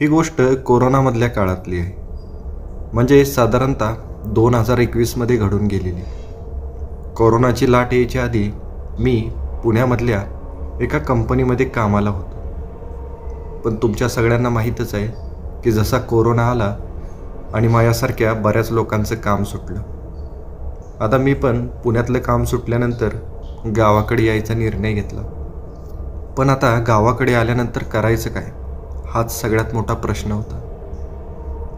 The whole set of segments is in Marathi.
ही गोष्ट कोरोनामधल्या काळातली आहे. म्हणजे साधारणतः 2021मध्ये घडून गेलेली. कोरोनाची लाट यायच्या आधी मी पुण्यामधल्या एका कंपनीमध्ये कामाला होतो. पण तुमच्या सगळ्यांना माहीतच आहे की जसा कोरोना आला आणि माझ्यासारख्या बऱ्याच लोकांचं काम सुटलं. आता मी पण पुण्यातलं काम सुटल्यानंतर गावाकडे यायचा निर्णय घेतला. पण आता गावाकडे आल्यानंतर करायचं काय, हाच सगळ्यात मोठा प्रश्न होता.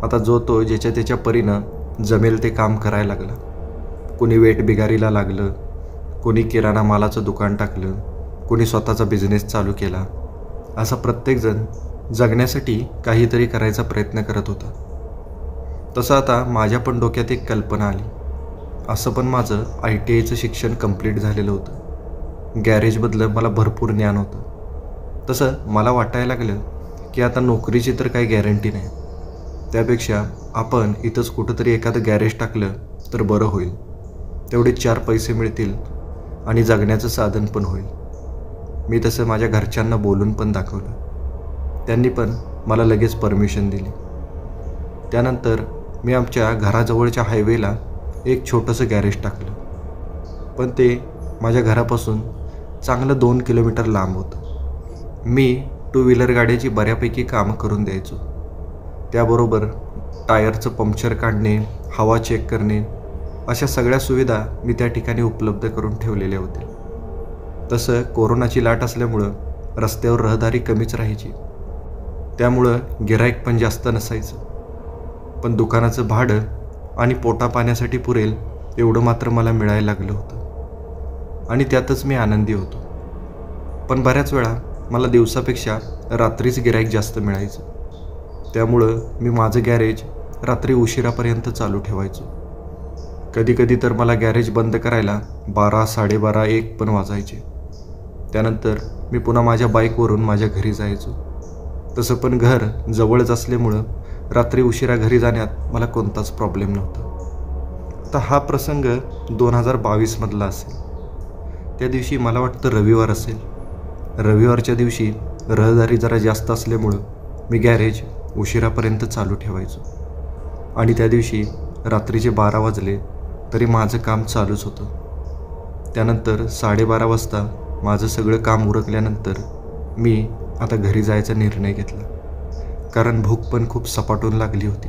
आता जो तो ज्याच्या त्याच्या परीनं जमेल ते काम करायला लागला. कोणी वेट बिगारीला लागलं, कोणी किराणा मालाचं दुकान टाकलं, कोणी स्वतःचा बिझनेस चालू केला. असा प्रत्येकजण जगण्यासाठी काहीतरी करायचा प्रयत्न करत होता. तसं आता माझ्या पण डोक्यात एक कल्पना आली. असं पण माझं ITIचं शिक्षण कंप्लीट झालेलं होतं. गॅरेजमधलं मला भरपूर ज्ञान होतं. तसं मला वाटायला लागलं की आता नोकरीची तर काही गॅरंटी नाही. त्यापेक्षा आपण इथंच कुठंतरी एखादं गॅरेज टाकलं तर बरं होईल. तेवढे 4 पैसे मिळतील आणि जगण्याचं साधन पण होईल. मी तसं माझ्या घरच्यांना बोलून पण दाखवलं. त्यांनी पण मला लगेच परमिशन दिली. त्यानंतर मी आमच्या घराजवळच्या हायवेला एक छोटंसं गॅरेज टाकलं. पण ते माझ्या घरापासून चांगलं 2 किलोमीटर लांब होतं. मी 2 व्हीलर गाड्याची बऱ्यापैकी कामं करून द्यायचो. त्याबरोबर टायरचं पंक्चर काढणे, हवा चेक करणे, अशा सगळ्या सुविधा मी त्या ठिकाणी उपलब्ध करून ठेवलेल्या होत्या. तसं कोरोनाची लाट असल्यामुळं रस्त्यावर रहदारी कमीच राहायची. त्यामुळं गिऱ्हाईक पण जास्त नसायचं. पण दुकानाचं भाडं आणि पोटापाण्यासाठी पुरेल एवढं मात्र मला मिळायला लागलं होतं आणि त्यातच मी आनंदी होतो. पण बऱ्याच वेळा मला दिवसापेक्षा रात्रीच गिऱ्हाईक जास्त मिळायचं. त्यामुळं मी माझं गॅरेज रात्री उशिरापर्यंत चालू ठेवायचो. कधीकधी तर मला गॅरेज बंद करायला 12, 12:30, 1 पण वाजायचे. त्यानंतर मी पुन्हा माझ्या बाईकवरून माझ्या घरी जायचो. तसं पण घर जवळच असल्यामुळं रात्री उशिरा घरी जाण्यात मला कोणताच प्रॉब्लेम नव्हता. आता हा प्रसंग 2022मधला असेल. त्या दिवशी मला वाटतं रविवार असेल. रविवारच्या दिवशी रहदारी जरा जास्त असल्यामुळं मी गॅरेज उशिरापर्यंत चालू ठेवायचो. आणि त्या दिवशी रात्रीचे 12 वाजले तरी माझं काम चालूच होतं. त्यानंतर 12:30 वाजता माझं सगळं काम उरकल्यानंतर मी आता घरी जायचा निर्णय घेतला. कारण भूक पण खूप सपाटून लागली होती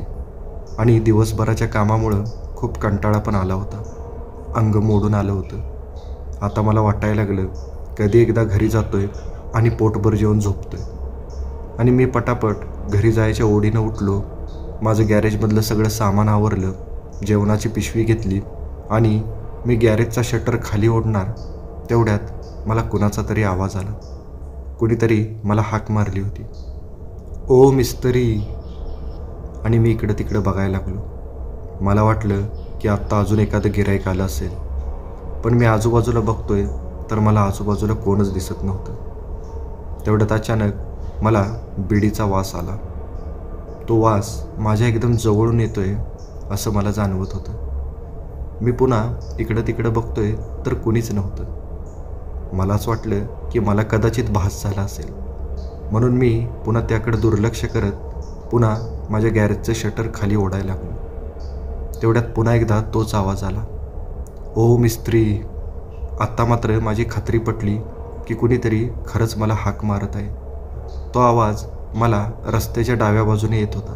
आणि दिवसभराच्या कामामुळं खूप कंटाळा पण आला होता. अंग मोडून आलं होतं. आता मला वाटायला लागलं कधी एकदा घरी जातोय आणि पोटभर जेवून झोपतोय. आणि मी पटापट घरी जायच्या ओढीनं उठलो. माझं गॅरेजमधलं सगळं सामान आवरलं, जेवणाची पिशवी घेतली आणि मी गॅरेजचा शटर खाली ओढणार तेवढ्यात मला कुणाचा तरी आवाज आला. कुणीतरी मला हाक मारली होती, "ओ मिस्त्री." आणि मी इकडं तिकडं बघायला लागलो. मला वाटलं की आत्ता अजून एखादं गिऱ्हाईक आलं असेल. पण मी आजूबाजूला बघतोय तर मला आजूबाजूला कोणच दिसत नव्हतं. तेवढ्यात अचानक मला बिडीचा वास आला. तो वास माझ्या एकदम जवळून येतोय असं मला जाणवत होतं. मी पुन्हा इकडं तिकडं बघतोय तर कुणीच नव्हतं. मलाच वाटलं की मला कदाचित भास झाला असेल. म्हणून मी पुन्हा त्याकडे दुर्लक्ष करत पुन्हा माझ्या गॅरेजचं शटर खाली ओढायला लागलो. तेवढ्यात पुन्हा एकदा तोच आवाज आला, "ओ मिस्त्री." आत्ता मात्र माझी खात्री पटली की कुणीतरी खरंच मला हाक मारत आहे. तो आवाज मला रस्त्याच्या डाव्या बाजूने येत होता.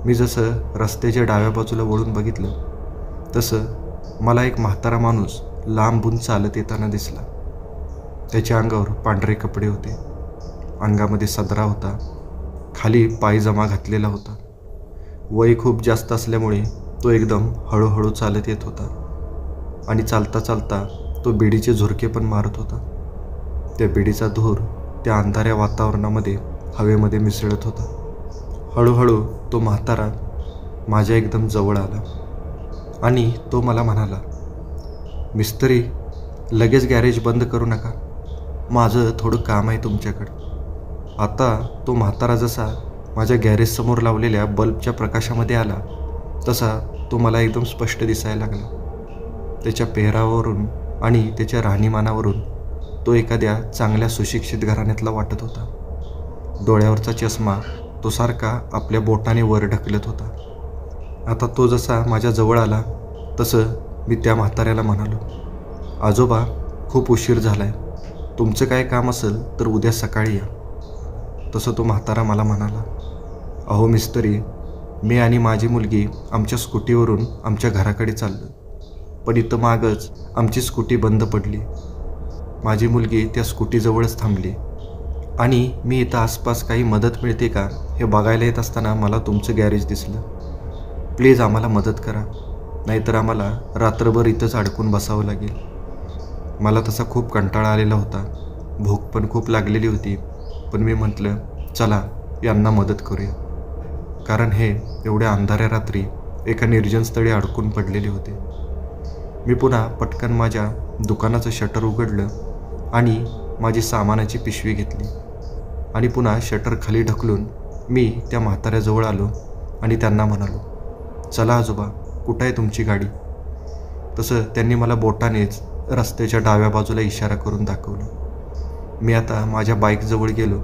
मी जसं रस्त्याच्या डाव्या बाजूला वळून बघितलं तसं मला एक म्हातारा माणूस लांबून चालत येताना दिसला. त्याच्या अंगावर पांढरे कपडे होते, अंगामध्ये सदरा होता, खाली पायजमा घातलेला होता. वय खूप जास्त असल्यामुळे तो एकदम हळूहळू चालत येत होता आणि चालता चालता तो बिडीचे झुरके पण मारत होता. त्या बिडीचा धूर त्या अंधाऱ्या वातावरणामध्ये हवेमध्ये मिसळत होता. हळूहळू तो म्हातारा माझ्या एकदम जवळ आला आणि तो मला म्हणाला, "मिस्त्री, लगेच गॅरेज बंद करू नका. माझं थोडं काम आहे तुमच्याकडं." आता तो म्हातारा जसा माझ्या गॅरेजसमोर लावलेल्या बल्बच्या प्रकाशामध्ये आला तसा तो मला एकदम स्पष्ट दिसायला लागला. त्याच्या पेहरावावरून आणि त्याच्या राहणीमानावरून तो एखाद्या चांगल्या सुशिक्षित घराण्यातला वाटत होता. डोळ्यावरचा चष्मा तो सारखा आपल्या बोटाने वर ढकलत होता. आता तो जसा माझ्या जवळ आला तसं मी त्या म्हाताऱ्याला म्हणालो, आजोबा खूप उशीर झालाय, तुमचं काय काम असेल तर उद्या सकाळी या. तसं तो म्हातारा मला म्हणाला, अहो मिस्त्री, मी आणि माझी मुलगी आमच्या स्कूटीवरून आमच्या घराकडे चाललो, पण इथं मागच आमची स्कूटी बंद पडली. माझी मुलगी त्या स्कूटीजवळच थांबली आणि मी इथं आसपास काही मदत मिळते का हे बघायला येत असताना मला तुमचं गॅरेज दिसलं. प्लीज आम्हाला मदत करा, नाहीतर आम्हाला रात्रभर इथंच अडकून बसावं लागेल. मला तसा खूप कंटाळा आलेला होता, भूक पण खूप लागलेली होती, पण मी म्हटलं चला यांना मदत करूया, कारण हे एवढ्या अंधाऱ्या रात्री एका निर्जन स्थळी अडकून पडलेले होते. मी पुन्हा पटकन माझ्या दुकानाचं शटर उघडलं आणि माझी सामानाची पिशवी घेतली आणि पुन्हा शटर खाली ढकलून मी त्या म्हाताऱ्याजवळ आलो आणि त्यांना म्हणालो, चला आजोबा, कुठं आहे तुमची गाडी? तसं त्यांनी मला बोटानेच रस्त्याच्या डाव्या बाजूला इशारा करून दाखवलं. मी आता माझ्या बाईकजवळ गेलो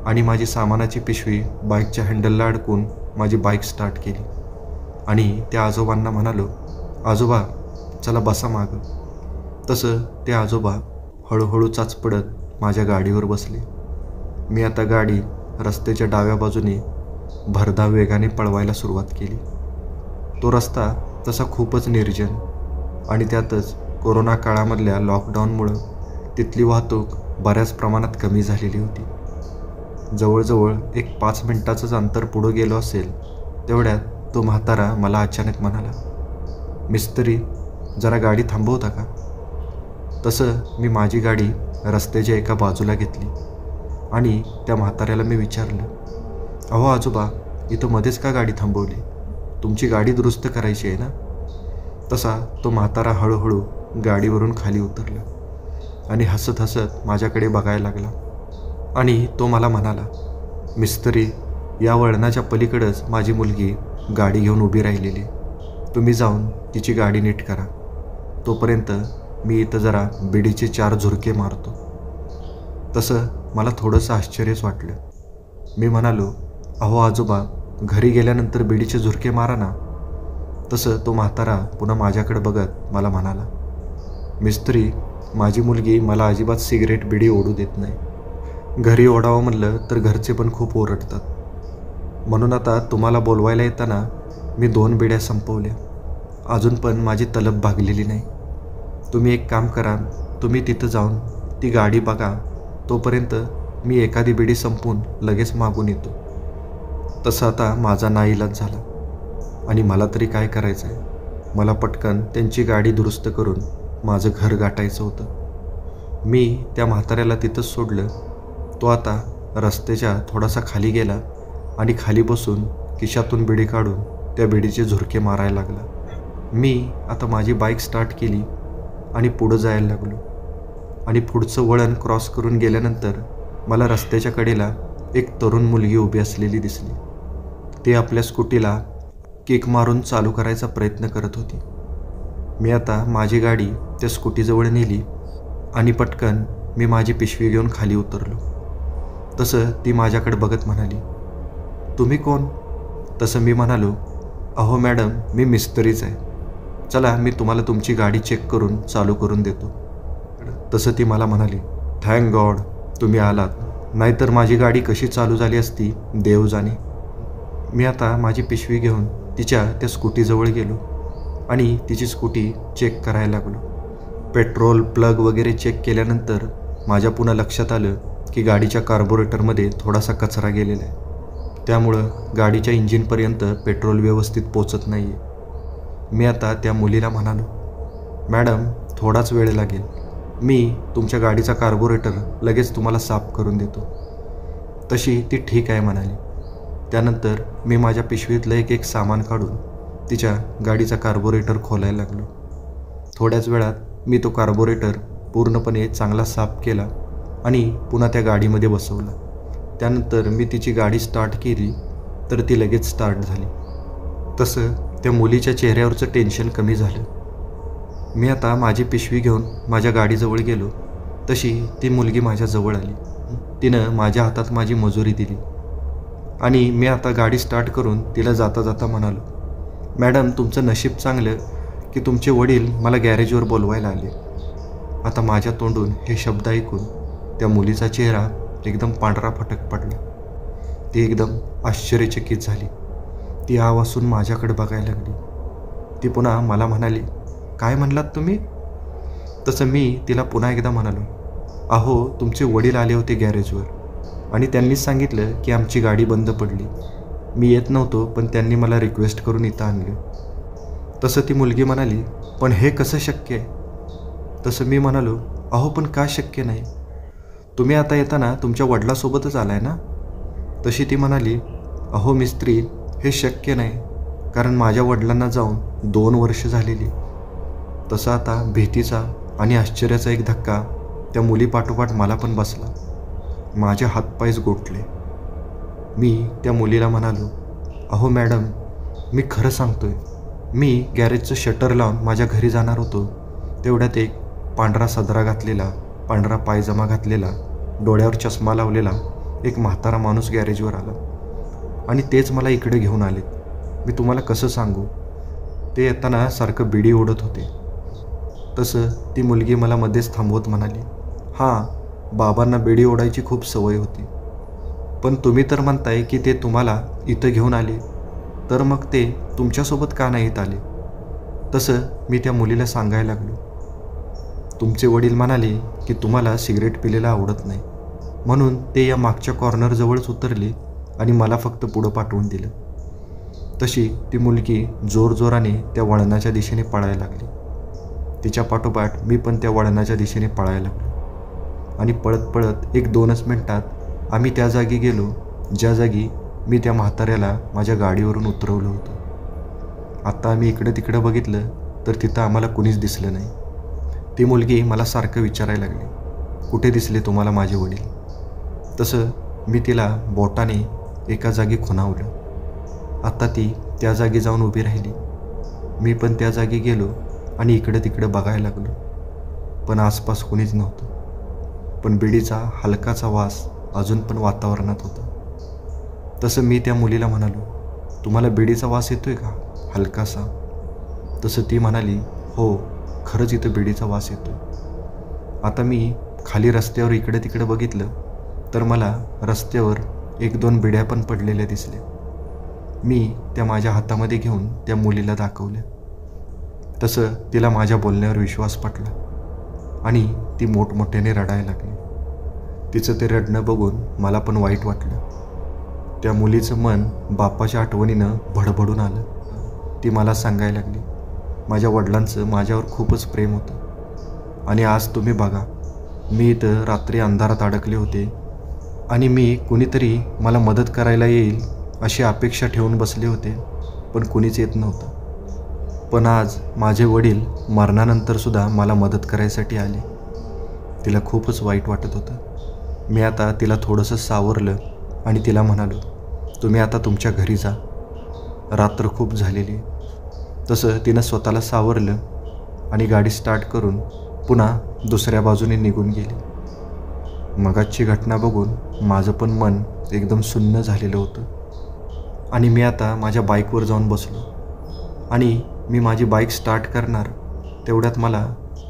आणि माझी सामानाची पिशवी बाईकच्या हँडलला अडकून माझी बाईक स्टार्ट केली आणि त्या आजोबांना म्हणालो, आजोबा चला बसा मागं. तसं ते आजोबा हळूहळू चाचपडत माझ्या गाडीवर बसले. मी आता गाडी रस्त्याच्या डाव्या बाजूने भरधाव वेगाने पळवायला सुरुवात केली. तो रस्ता तसा खूपच निर्जन आणि त्यातच कोरोना काळामधल्या लॉकडाऊनमुळं तिथली वाहतूक बऱ्याच प्रमाणात कमी झालेली होती. जवळजवळ एक 5 मिनिटाचंच अंतर पुढं गेलो असेल तेवढ्यात तो म्हातारा मला अचानक म्हणाला, मिस्त्री जरा गाडी थांबवता का? तसं मी माझी गाडी रस्त्याच्या एका बाजूला घेतली आणि त्या म्हाताऱ्याला मी विचारलं, अहो आजोबा, इथं मध्येच का गाडी थांबवली? तुमची गाडी दुरुस्त करायची आहे ना? तसा तो म्हातारा हळूहळू गाडीवरून खाली उतरला आणि हसत हसत माझ्याकडे बघायला लागला आणि तो मला म्हणाला, मिस्त्री, या वळणाच्या पलीकडंच माझी मुलगी गाडी घेऊन उभी राहिलेली, तुम्ही जाऊन तिची गाडी नीट करा, तोपर्यंत मी इथं जरा बिडीचे 4 झुरके मारतो. तसं मला थोडंसं आश्चर्यच वाटलं. मी म्हणालो, अहो आजोबा, घरी गेल्यानंतर बिडीचे झुरके मारा ना. तसं तो म्हातारा पुन्हा माझ्याकडे बघत मला म्हणाला, मिस्त्री, माझी मुलगी मला अजिबात सिगरेट बिडी ओढू देत नाही. घरी ओढावं म्हणलं तर घरचे पण खूप ओरडतात. म्हणून आता तुम्हाला बोलवायला येताना मी 2 बिड्या संपवल्या. अजून पण माझी तलब भागलेली नाही. तुम्ही एक काम करा, तुम्ही तिथं जाऊन ती गाडी बघा, तोपर्यंत मी एखादी बिडी संपवून लगेच मागून येतो. तसं आता माझा नाईलाज झाला आणि मला तरी काय करायचं आहे. मला पटकन त्यांची गाडी दुरुस्त करून माझं घर गाठायचं होतं. मी त्या म्हाताऱ्याला तिथंच सोडलं. तो आता रस्त्याच्या थोडासा खाली गेला आणि खाली बसून खिशातून बिडी काढून त्या बिडीचे झुरके मारायला लागला. मी आता माझी बाईक स्टार्ट केली आणि पुढं जायला लागलो आणि पुढचं वळण क्रॉस करून गेल्यानंतर मला रस्त्याच्या कडेला एक तरुण मुलगी उभी असलेली दिसली. ती आपल्या स्कूटीला किक मारून चालू करायचा प्रयत्न करत होती. मी आता माझी गाडी त्या स्कूटीजवळ नेली आणि पटकन मी माझी पिशवी घेऊन खाली उतरलो. तसं ती माझ्याकडे बघत म्हणाली, तुम्ही कोण? तसं मी म्हणालो, अहो मॅडम, मी मिस्त्रीच आहे. चला मी तुम्हाला तुमची गाडी चेक करून चालू करून देतो. तसं ती मला म्हणाली, थँक गॉड तुम्ही आलात, नाहीतर माझी गाडी कशी चालू झाली असती देव जाणे. मी आता माझी पिशवी घेऊन तिच्या त्या स्कूटीजवळ गेलो आणि तिची स्कूटी चेक करायला लागलो. पेट्रोल प्लग वगैरे चेक केल्यानंतर माझ्या पुन्हा लक्षात आलं की गाडीच्या कार्बोरेटरमध्ये थोडासा कचरा गेलेला आहे. त्यामुळं गाडीच्या इंजिनपर्यंत पेट्रोल व्यवस्थित पोचत नाही आहे. मी आता त्या मुलीला म्हणालो, मॅडम थोडाच वेळ लागेल, मी तुमच्या गाडीचा कार्बोरेटर लगेच तुम्हाला साफ करून देतो. तशी ती ठीक आहे म्हणाली. त्यानंतर मी माझ्या पिशवीतलं एक सामान काढून तिच्या गाडीचा कार्बोरेटर खोलायला लागलो. थोड्याच वेळात मी तो कार्बोरेटर पूर्णपणे चांगला साफ केला आणि पुन्हा त्या गाडीमध्ये बसवला. त्यानंतर मी तिची गाडी स्टार्ट केली तर ती लगेच स्टार्ट झाली. तसं त्या मुलीच्या चेहऱ्यावरचं टेन्शन कमी झालं. मी आता माझी पिशवी घेऊन माझ्या गाडीजवळ गेलो तशी ती मुलगी माझ्याजवळ आली. तिनं माझ्या हातात माझी मजुरी दिली आणि मी आता गाडी स्टार्ट करून तिला जाता जाता म्हणालो, मॅडम तुमचं नशीब चांगलं की तुमचे वडील मला गॅरेजवर बोलवायला आले. आता माझ्या तोंडून हे शब्द ऐकून त्या मुलीचा चेहरा एकदम पांढरा फटक पडला. ती एकदम आश्चर्यचकित झाली. ती आवासून माझ्याकडे बघायला लागली. ती पुन्हा मला म्हणाली, काय म्हणलात तुम्ही? तसं मी तिला पुन्हा एकदा म्हणालो, अहो तुमचे वडील आले होते गॅरेजवर आणि त्यांनीच सांगितलं की आमची गाडी बंद पडली. मी येत नव्हतो पण त्यांनी मला रिक्वेस्ट करून इथं आणलं. तसं ती मुलगी म्हणाली, पण हे कसं शक्य आहे? तसं मी म्हणालो, अहो पण का शक्य नाही? तुम्ही आता येताना तुमच्या वडिलांसोबतच आलाय ना? तशी ती म्हणाली, अहो मिस्त्री हे शक्य नाही, कारण माझ्या वडिलांना जाऊन 2 वर्ष झालेली. तसा आता भीतीचा आणि आश्चर्याचा एक धक्का त्या मुलीपाठोपाठ मला पण बसला. माझे हातपायच गोठले. मी त्या मुलीला म्हणालो, अहो मॅडम मी खरं सांगतोय, मी गॅरेजचं शटर लावून माझ्या घरी जाणार होतो. तेवढ्यात एक पांढरा सदरा घातलेला, पांढरा पायजमा घातलेला, डोळ्यावर चष्मा लावलेला एक म्हातारा माणूस गॅरेजवर आला आणि तेच मला इकडे घेऊन आले. मी तुम्हाला कसं सांगू, ते येताना सारखं बिडी ओढत होते. तसं ती मुलगी मला मध्येच थांबवत म्हणाली, हां बाबांना बिडी ओढायची खूप सवय होती, पण तुम्ही तर म्हणताय की ते तुम्हाला इथं घेऊन आले, तर मग ते तुमच्यासोबत का नाहीत आले? तसं मी त्या मुलीला सांगायला लागलो, तुमचे वडील म्हणाले की तुम्हाला सिगरेट पिलेला आवडत नाही, म्हणून ते या मागच्या कॉर्नरजवळच उतरले आणि मला फक्त पुढं पाठवून दिलं. तशी ती मुलगी जोरजोराने त्या वळणाच्या दिशेने पळायला लागली. तिच्या पाठोपाठ मी पण त्या वळणाच्या दिशेने पळायला लागलो आणि पळत पळत 1-2च मिनिटात आम्ही त्या जागी गेलो ज्या जागी मी त्या म्हाताऱ्याला माझ्या गाडीवरून उतरवलं होतं. आत्ता आम्ही इकडं तिकडं बघितलं तर तिथं आम्हाला कुणीच दिसलं नाही. ती मुलगी मला सारखं विचारायला लागली, कुठे दिसले तुम्हाला माझे वडील? तसं मी तिला बोटाने एका जागी खुणावलं. आता ती त्या जागी जाऊन उभी राहिली. मी पण त्या जागी गेलो आणि इकडं तिकडं बघायला लागलो, पण आसपास कुणीच नव्हतं. पण बिडीचा हलकाचा वास अजून पण वातावरणात होता. तसं मी त्या मुलीला म्हणालो, तुम्हाला बिडीचा वास येतोय का हलकासा? तसं ती म्हणाली, हो खरंच इथं बिडीचा वास येतोय. आता मी खाली रस्त्यावर इकडे तिकडे बघितलं तर मला रस्त्यावर 1-2 बिड्या पण पडलेल्या दिसल्या. मी त्या माझ्या हातामध्ये घेऊन त्या मुलीला दाखवल्या. तसं तिला माझ्या बोलण्यावर विश्वास पटला आणि ती मोठमोठ्याने रडायला लागली. तिचं ते रडणं बघून मला पण वाईट वाटलं. त्या मुलीचं मन बापाच्या आठवणीनं भडभडून आलं. ती मला सांगायला लागली, माझ्या वडिलांचं माझ्यावर खूपच प्रेम होतं आणि आज तुम्ही बघा, मी इथं रात्री अंधारात अडकले होते आणि मी कुणीतरी मला मदत करायला येईल अशी अपेक्षा ठेवून बसले होते, पण कुणीच येत नव्हतं. पण आज माझे वडील मरणानंतरसुद्धा मला मदत करायसाठी आले. तिला खूपच वाईट वाटत होतं. मी आता तिला थोडंसं सावरलं आणि तिला म्हणालो, तुम्ही आता तुमच्या घरी जा, रात्र खूप झालेली. तसं तिनं स्वतःला सावरलं आणि गाडी स्टार्ट करून पुन्हा दुसऱ्या बाजूने निघून गेली. मगाची घटना बघून माझं पण मन एकदम सुन्न झालेलं होतं आणि मी आता माझ्या बाईकवर जाऊन बसलो आणि मी माझी बाईक स्टार्ट करणार तेवढ्यात मला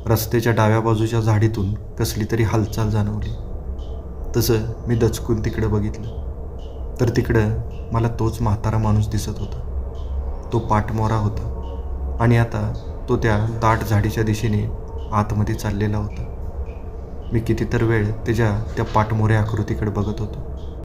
रस्त्याच्या डाव्या बाजूच्या झाडीतून कसली तरी हालचाल जाणवली. तसं मी दचकून तिकडं बघितलं तर तिकडं मला तोच म्हातारा माणूस दिसत होता. तो पाठमोरा होता आणि आता तो त्या दाट झाडीच्या दिशेने आतमध्ये चाललेला होता. मी कितीतर वेळ त्याच्या त्या पाठमोऱ्या आकृतीकडे बघत होतो.